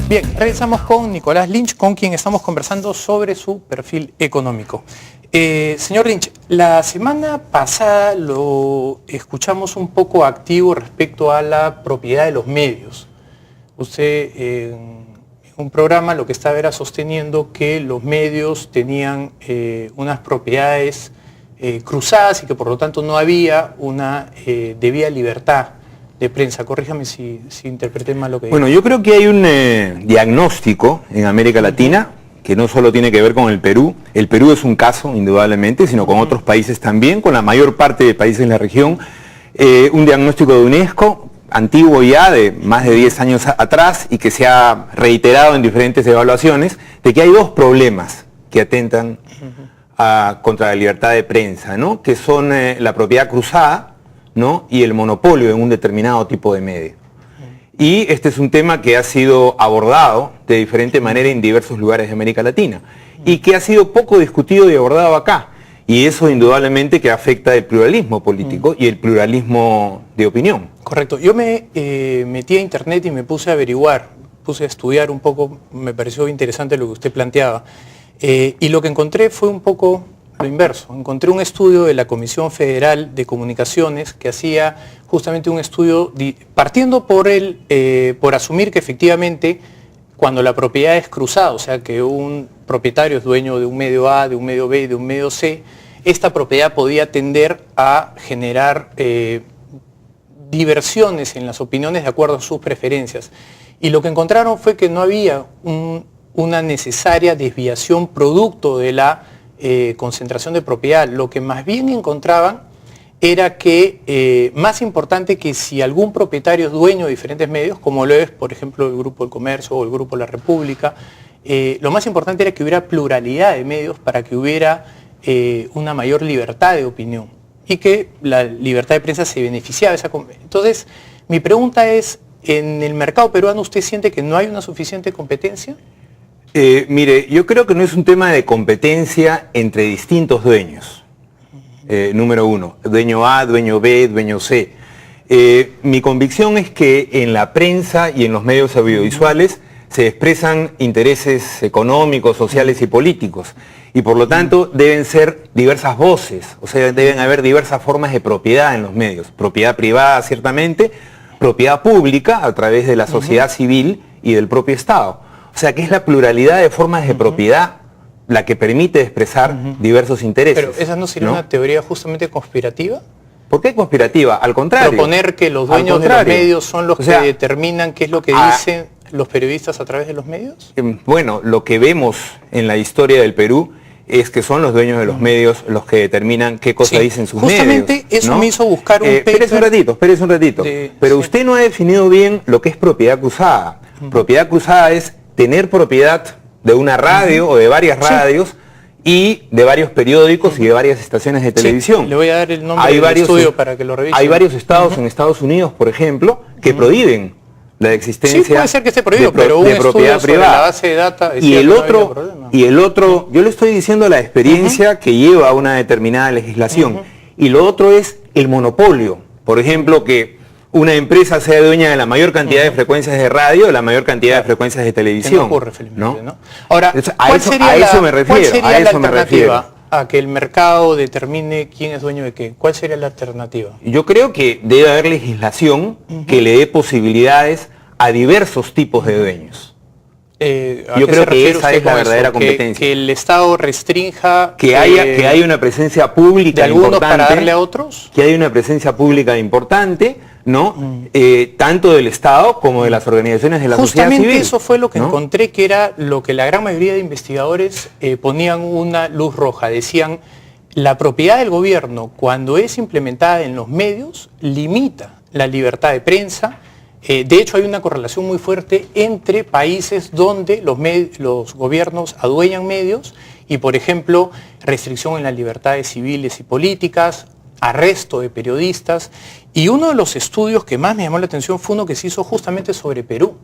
Bien, regresamos con Nicolás Lynch, con quien estamos conversando sobre su perfil económico. Señor Lynch, la semana pasada lo escuchamos un poco activo respecto a la propiedad de los medios. Usted en un programa lo que estaba era sosteniendo que los medios tenían unas propiedades cruzadas y que por lo tanto no había una debida libertad de prensa. Corríjame si interpreté mal lo que digo. Bueno, yo creo que hay un diagnóstico en América Latina que no solo tiene que ver con el Perú. El Perú es un caso, indudablemente, sino con otros países también, con la mayor parte de países en la región. Un diagnóstico de UNESCO, antiguo ya, de más de 10 años atrás, y que se ha reiterado en diferentes evaluaciones, de que hay dos problemas que atentan contra la libertad de prensa, ¿no? Que son la propiedad cruzada, ¿no? Y el monopolio en un determinado tipo de medio. Y este es un tema que ha sido abordado de diferente manera en diversos lugares de América Latina y que ha sido poco discutido y abordado acá. Y eso indudablemente que afecta el pluralismo político y el pluralismo de opinión. Correcto. Yo me metí a internet y me puse a averiguar, puse a estudiar un poco, me pareció interesante lo que usted planteaba. Y lo que encontré fue un poco lo inverso. Encontré un estudio de la Comisión Federal de Comunicaciones que hacía justamente un estudio partiendo por asumir que efectivamente cuando la propiedad es cruzada, o sea que un propietario es dueño de un medio A, de un medio B y de un medio C, esta propiedad podía tender a generar diversiones en las opiniones de acuerdo a sus preferencias. Y lo que encontraron fue que no había una necesaria desviación producto de la concentración de propiedad. Lo que más bien encontraban era que más importante que si algún propietario es dueño de diferentes medios, como lo es, por ejemplo, el Grupo del Comercio o el Grupo La República, lo más importante era que hubiera pluralidad de medios para que hubiera una mayor libertad de opinión y que la libertad de prensa se beneficiaba de esa. Entonces, mi pregunta es, ¿en el mercado peruano usted siente que no hay una suficiente competencia? Mire, yo creo que no es un tema de competencia entre distintos dueños. Número uno, dueño A, dueño B, dueño C. Mi convicción es que en la prensa y en los medios audiovisuales se expresan intereses económicos, sociales y políticos. Y por lo tanto deben ser diversas voces, o sea, deben haber diversas formas de propiedad en los medios. Propiedad privada, ciertamente, propiedad pública a través de la sociedad civil y del propio Estado. O sea, que es la pluralidad de formas de propiedad la que permite expresar diversos intereses. Pero ¿esa no sería una teoría justamente conspirativa? ¿Por qué conspirativa? Al contrario. Proponer que los dueños de los medios son los que determinan qué es lo que dicen los periodistas a través de los medios. Bueno, lo que vemos en la historia del Perú es que son los dueños de los medios los que determinan qué cosa dicen sus medios. Justamente eso me hizo buscar un paper. Espérese un ratito. Pero usted no ha definido bien lo que es propiedad cruzada. Propiedad cruzada es tener propiedad de una radio o de varias radios y de varios periódicos y de varias estaciones de televisión. Le voy a dar el nombre del estudio para que lo revisen. Hay varios estados en Estados Unidos, por ejemplo, que prohíben la existencia puede ser que esté prohibido, pero un propiedad privada. La base de data y el otro, yo le estoy diciendo la experiencia que lleva a una determinada legislación. Y lo otro es el monopolio. Por ejemplo, que una empresa sea dueña de la mayor cantidad de frecuencias de radio, de la mayor cantidad de frecuencias de televisión. No ocurre, felizmente, ¿no? Ahora, ¿cuál sería la alternativa a que el mercado determine quién es dueño de qué? ¿Cuál sería la alternativa? Yo creo que debe haber legislación que le dé posibilidades a diversos tipos de dueños. Yo creo que esa es la verdadera competencia. Que el Estado restrinja... Que haya una presencia pública de algunos para darle a otros. Que haya una presencia pública importante, ¿no? Tanto del Estado como de las organizaciones de la sociedad civil. Justamente eso fue lo que encontré, que era lo que la gran mayoría de investigadores ponían una luz roja. Decían, la propiedad del gobierno, cuando es implementada en los medios, limita la libertad de prensa. De hecho, hay una correlación muy fuerte entre países donde los gobiernos adueñan medios y, por ejemplo, restricción en las libertades civiles y políticas, arresto de periodistas. Y uno de los estudios que más me llamó la atención fue uno que se hizo justamente sobre Perú.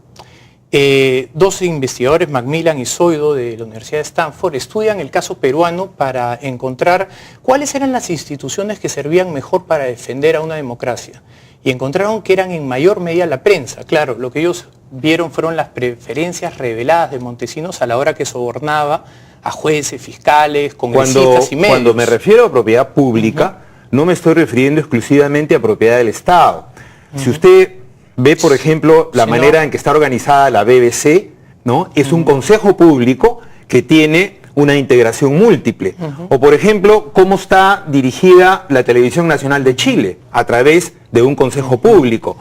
Dos investigadores, Macmillan y Zoido, de la Universidad de Stanford, estudian el caso peruano para encontrar cuáles eran las instituciones que servían mejor para defender a una democracia. Y encontraron que eran en mayor medida la prensa. Claro, lo que ellos vieron fueron las preferencias reveladas de Montesinos a la hora que sobornaba a jueces, fiscales, congresistas y medios. Cuando me refiero a propiedad pública, no me estoy refiriendo exclusivamente a propiedad del Estado. Si usted ve, por ejemplo, la manera en que está organizada la BBC, ¿no? Es un consejo público que tiene una integración múltiple. O, por ejemplo, cómo está dirigida la Televisión Nacional de Chile, a través de un consejo público.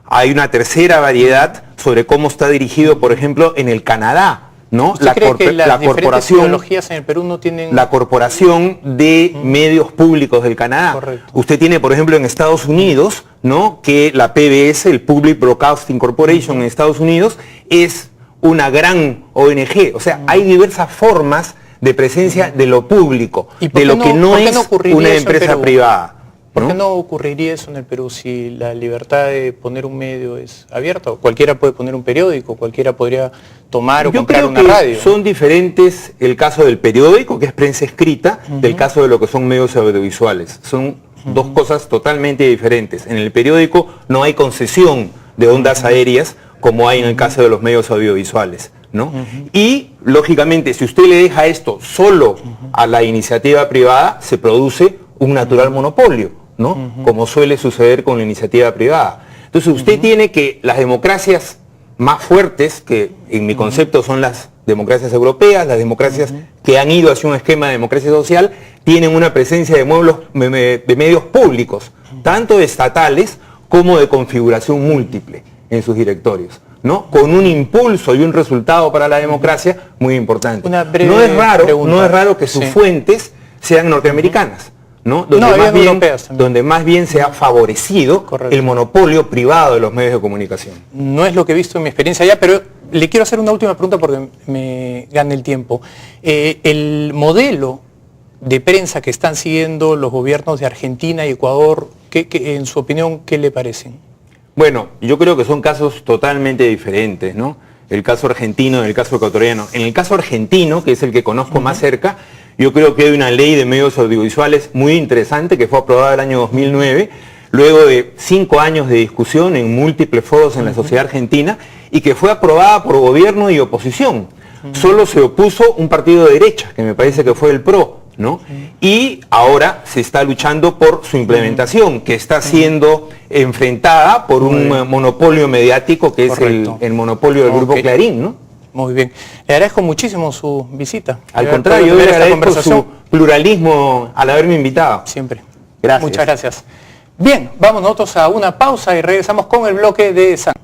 Hay una tercera variedad sobre cómo está dirigido, por ejemplo, en el Canadá, ¿no? La corporación, ideologías en el Perú no tienen... La Corporación de Medios Públicos del Canadá. Correcto. Usted tiene, por ejemplo, en Estados Unidos, ¿no? Que la PBS, el Public Broadcasting Corporation en Estados Unidos, es una gran ONG. O sea, hay diversas formas de presencia de lo público, de lo que no es una empresa privada. ¿Por qué no ocurriría eso en el Perú si la libertad de poner un medio es abierta? Cualquiera puede poner un periódico, cualquiera podría tomar o comprar una radio. Son diferentes el caso del periódico, que es prensa escrita, del caso de lo que son medios audiovisuales. Son dos cosas totalmente diferentes. En el periódico no hay concesión de ondas aéreas como hay en el caso de los medios audiovisuales, ¿no? Y, lógicamente, si usted le deja esto solo a la iniciativa privada, se produce un natural monopolio, ¿no? Como suele suceder con la iniciativa privada. Entonces usted tiene que las democracias más fuertes, que en mi concepto son las democracias europeas, las democracias que han ido hacia un esquema de democracia social, tienen una presencia de medios públicos, tanto estatales como de configuración múltiple en sus directorios, ¿no? Con un impulso y un resultado para la democracia muy importante. No es raro que sus fuentes sean norteamericanas, ¿no? Donde más bien se ha favorecido el monopolio privado de los medios de comunicación. No es lo que he visto en mi experiencia allá, pero le quiero hacer una última pregunta porque me gana el tiempo. El modelo de prensa que están siguiendo los gobiernos de Argentina y Ecuador, en su opinión, ¿qué le parecen? Bueno, yo creo que son casos totalmente diferentes, ¿no? El caso argentino y el caso ecuatoriano. En el caso argentino, que es el que conozco más cerca, yo creo que hay una ley de medios audiovisuales muy interesante que fue aprobada el año 2009, luego de 5 años de discusión en múltiples foros en la sociedad argentina, y que fue aprobada por gobierno y oposición. Solo se opuso un partido de derecha, que me parece que fue el PRO, ¿no? Y ahora se está luchando por su implementación, que está siendo enfrentada por un monopolio mediático, que es el monopolio del Grupo Clarín, ¿no? Muy bien. Le agradezco muchísimo su visita. Al contrario, yo le agradezco su pluralismo al haberme invitado. Siempre. Gracias. Muchas gracias. Bien, vamos nosotros a una pausa y regresamos con el bloque de San.